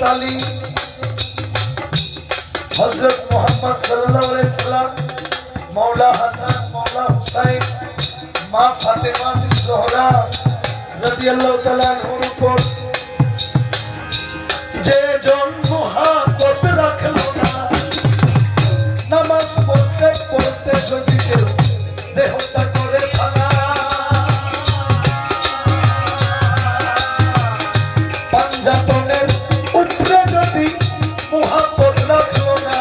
আলী হযরত মুহাম্মদ সাল্লাল্লাহু আলাইহি ওয়াসাল্লাম মওলা হাসান মওলা হুসাইন মা ফাতেমা জোহরা রাদিয়াল্লাহু তাআলা আনহুর উপর যে জন মুহাব্বত রাখলো না নামাজ পড়তে পড়তে যদি কেউ দেহটা করে ভাঙা পাঞ্জাতনের উপরে যদি মুহাব্বত রাখলো না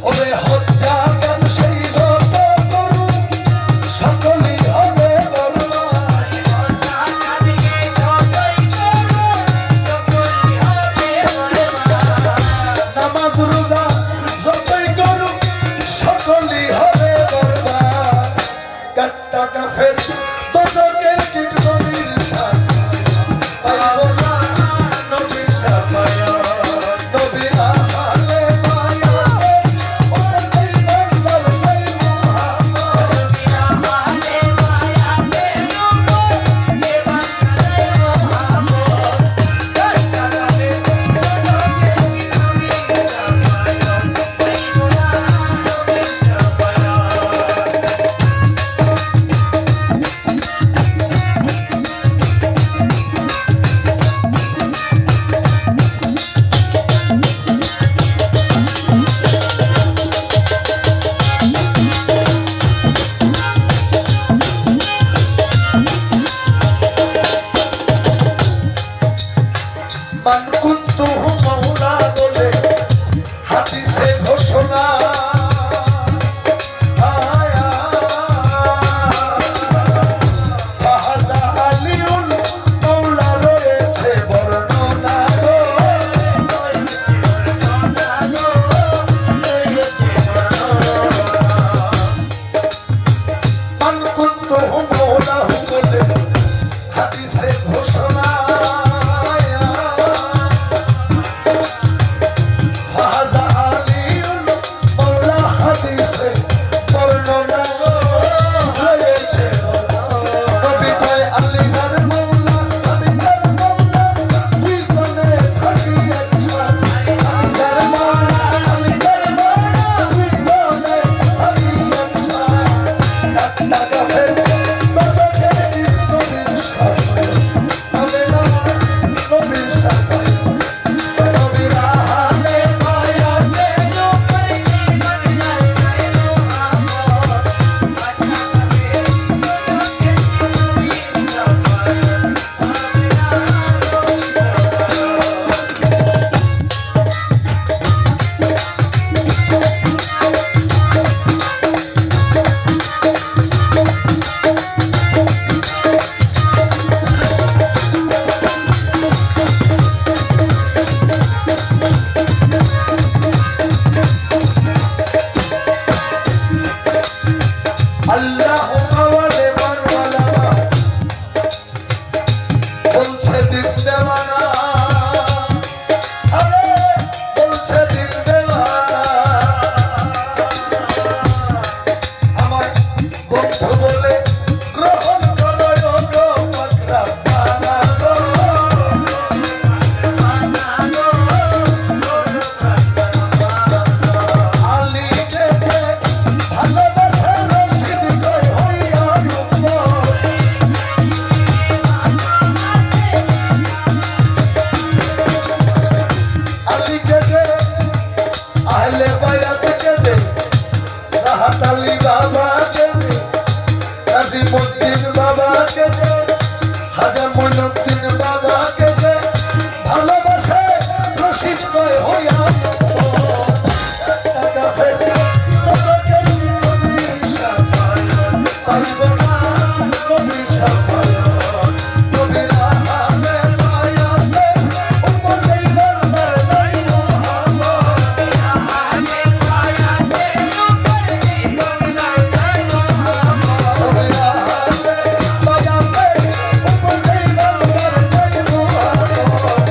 ওরে হজ্জা গান সেই যত করু সকলই হবে নামাজ রোজা যতই করু সকলই হবে বরবাদ কাট্টা কাফের দোজখের কীট নবীর সাথ পাইব না নবীর সাফায়াত নবী আহলে মায়াতে ওরে সেই বান্দার কই মুহাম্মদ নবী আহলে মায়াতে নবী বান্দার মুহাম্মদ কাট্টা কাফের দোজখের কীট নবীর সাফায়াত পাইব না নবীর সাফায়াত মান কুনতু মাওলা বলে হাদিসে ঘোষণা আয়া ফাহাজা আলিউল মাওলা রয়েছে বর্ণনা গো মান কুনতু মাওলা বলে হাদিসে ঘোষণা ফাহাজা আলিউল মাওলা হাদিসে বর্ণনা হয়েছে নবী কয় আলী যার মাওলা আমি যার মাওলা দুইজনে থাকি একসাথে আলী যার মাওলা আমি যার মাওলা দুইজনে থাকি একসাথে টাকা ফের দোজখের কীট নবীর সাফায়াত হবে না নবীর সাফায়াত নবীর আহলে মায়াতে নবী বান্দার কই মুহাম্মদ কাট্টা কাফের দোজখের কীট নবীর সাফায়াত হবে না নবীর সাফায়াত আল্লাহুম্মা ওয়ালি মাওলানা বলছে দিন দেওয়ানা আরে বলছে দিন দেওয়ানা আমার বন্ধু বলে গ্রহণ করো গো মাকরাবানা গো আলী কে ভালোবাসা রশিদ কই হইয়া রূপ আলী কে আহলে বায়াত কে রাহাত আলী বাবা কে নাজিমউদ্দিন বাবা কে হাজা মুইনুদ্দিন বাবা কে ভালোবাসা রশিদ কই হইয়া টাকা ফের দোজখের কীট নবীর সাফায়াত পাইব না নবীর সাফায়াত নবীর আহলে মায়াতে উপর সেই বান্দার কই মুহাম্মদ নবীর আহলে মায়াতে উপর সেই বান্দার কই মুহাম্মদ নবীর আহলে মায়াতে উপর সেই বান্দার কই মুহাম্মদ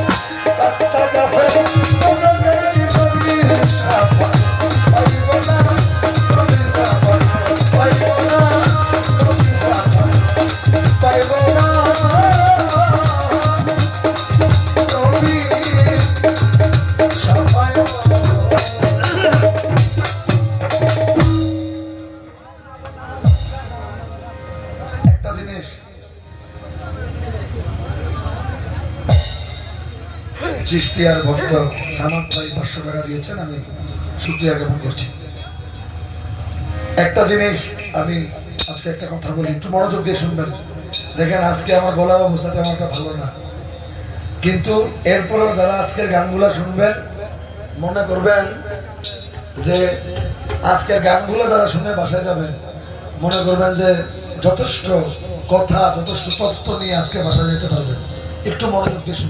টাকা ফের দোজখের কীট নবীর সাফায়াত পাইব না নবীর সাফায়াত পাইব না নবীর জিনিস চিশতিয়ার ভক্ত সামাদ ভাই 500 টাকা দিয়েছেন, আমি শুকরিয়া জ্ঞাপন করছি। একটা জিনিস আমি আজকে একটা কথা বলি, একটু মনোযোগ দিয়ে শুনবেন। দেখেন আজকে আমার গলার অবস্থা তেমন একটা ভালো না, কিন্তু এরপরেও যারা আজকের গানগুলো শুনবেন মনে করবেন যে আজকের গানগুলো যারা শুনে বাসায় যাবেন মনে করবেন যে যথেষ্ট কথা যথেষ্ট তত্ত্ব নিয়ে আজকে বাসায় যেতে পারবেন। একটু মনোযোগ দিয়ে শুনবেন।